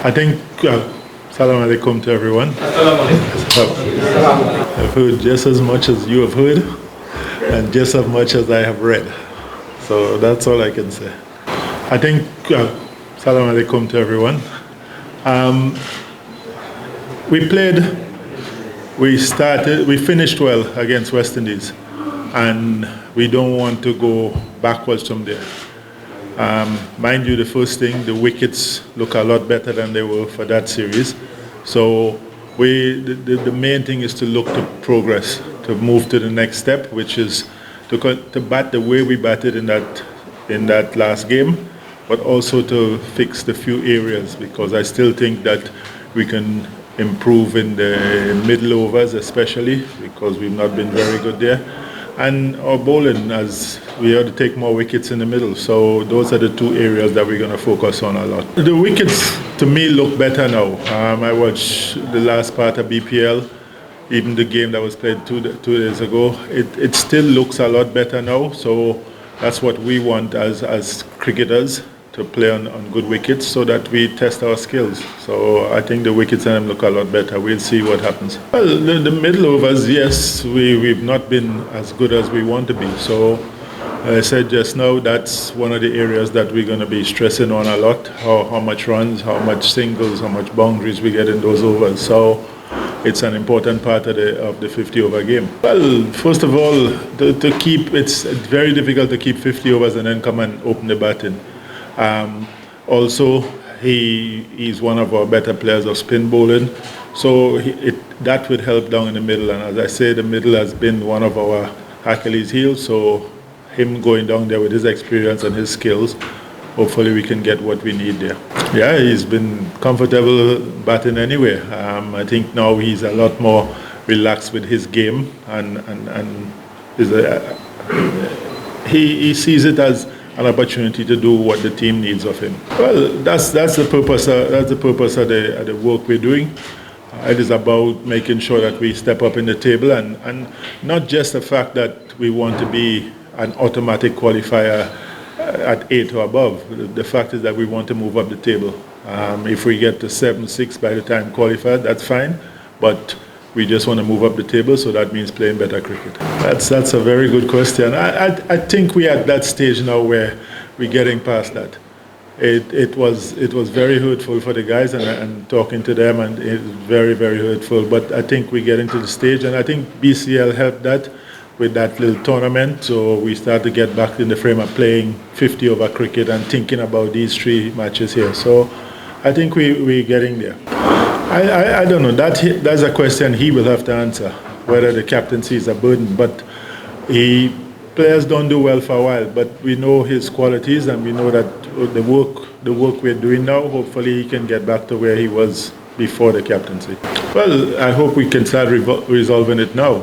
I think, Salam alaikum to everyone. I've heard just as much as you have heard, and just as much as I have read. So that's all I can say. I think, Salam alaikum to everyone. We finished well against West Indies, and we don't want to go backwards from there. Mind you, the first thing, the wickets look a lot better than they were for that series. So the main thing is to look to progress, to move to the next step, which is to bat the way we batted in that last game, but also to fix the few areas, because I still think that we can improve in the middle overs especially, because we've not been very good there. And our bowling, as we have to take more wickets in the middle. So those are the two areas that we're going to focus on a lot. The wickets, to me, look better now. I watched the last part of BPL, even the game that was played two days ago. It still looks a lot better now. So that's what we want as cricketers, to play on good wickets so that we test our skills. So I think the wickets and them look a lot better. We'll see what happens. Well, the middle overs, yes, we've not been as good as we want to be. So I said just now, that's one of the areas that we're going to be stressing on a lot, how much runs, how much singles, how much boundaries we get in those overs. So it's an important part of the 50-over game. Well, first of all, it's very difficult to keep 50 overs and then come and open the batting. Also, he's one of our better players of spin bowling, so that would help down in the middle. And as I say, the middle has been one of our Achilles' heels, so him going down there with his experience and his skills, hopefully we can get what we need there. Yeah, he's been comfortable batting anyway. I think now he's a lot more relaxed with his game, and he sees it as an opportunity to do what the team needs of him. Well, that's the purpose. That's the purpose of the work we're doing. It is about making sure that we step up in the table, and not just the fact that we want to be an automatic qualifier at 8 or above. The fact is that we want to move up the table. If we get to 7-6 by the time qualified, that's fine. But we just want to move up the table, so that means playing better cricket. That's a very good question. I think we're at that stage now where we're getting past that. It was very hurtful for the guys, and talking to them, and it's very, very hurtful. But I think we're getting to the stage, and I think BCL helped that with that little tournament. So we start to get back in the frame of playing 50-over cricket and thinking about these 3 matches here. So I think we're getting there. I don't know. That's a question he will have to answer, whether the captaincy is a burden. But players don't do well for a while. But we know his qualities, and we know that the work we're doing now, hopefully he can get back to where he was before the captaincy. Well, I hope we can start resolving it now.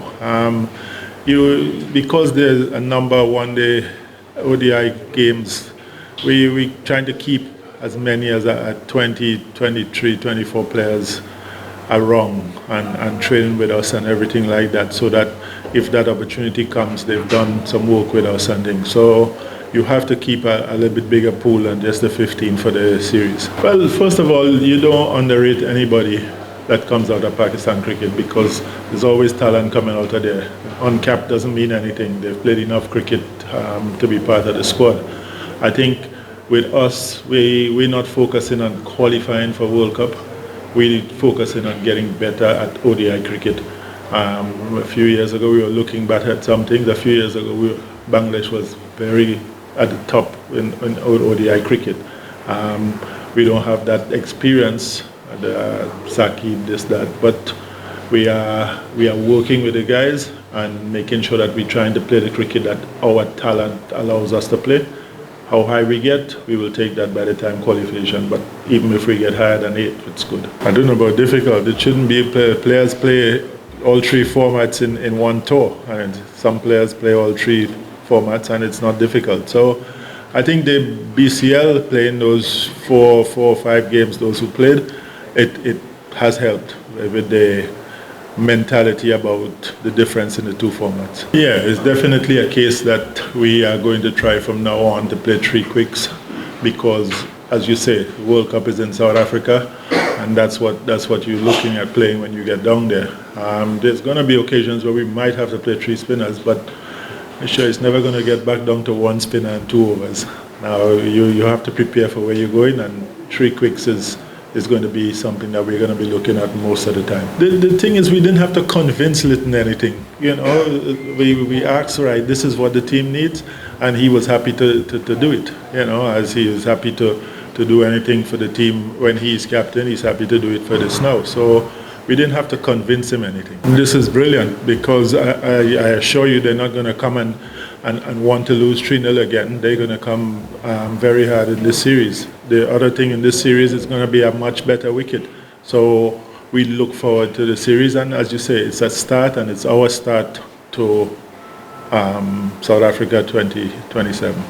Because there's a number of one-day ODI games, we're trying to keep as many as 20, 23, 24 players around and training with us and everything like that, so that if that opportunity comes, they've done some work with us and things. So you have to keep a little bit bigger pool than just the 15 for the series. Well, first of all, you don't underrate anybody that comes out of Pakistan cricket, because there's always talent coming out of there. Uncapped doesn't mean anything. They've played enough cricket to be part of the squad. I think with us, we're not focusing on qualifying for World Cup. We're focusing on getting better at ODI cricket. A few years ago, we were looking back at some things. A few years ago, Bangladesh was very at the top in ODI cricket. We don't have that experience, Shakib, this, that, but we are working with the guys and making sure that we're trying to play the cricket that our talent allows us to play. How high we get, we will take that by the time qualification. But even if we get higher than 8, it's good. I don't know about difficult. It shouldn't be players play all 3 formats in one tour. And some players play all 3 formats, and it's not difficult. So I think the BCL playing those 4 or 5 games, those who played, it has helped with the mentality about the difference in the 2 formats. Yeah, it's definitely a case that we are going to try from now on to play 3 quicks, because, as you say, the World Cup is in South Africa. and that's what you're looking at playing when you get down there. There's going to be occasions where we might have to play 3 spinners, but I'm sure it's never going to get back down to 1 spinner and 2 overs. Now you have to prepare for where you're going, and 3 quicks is going to be something that we're going to be looking at most of the time. The thing is, we didn't have to convince Litton anything. You know, we asked, right, this is what the team needs, and he was happy to do it. You know, as he is happy to do anything for the team when he's captain, he's happy to do it for this now. So we didn't have to convince him anything. This is brilliant, because I assure you they're not going to come and want to lose 3-0 again. They're going to come very hard in this series. The other thing in this series is going to be a much better wicket. So we look forward to the series, and as you say, it's a start, and it's our start to South Africa 2027.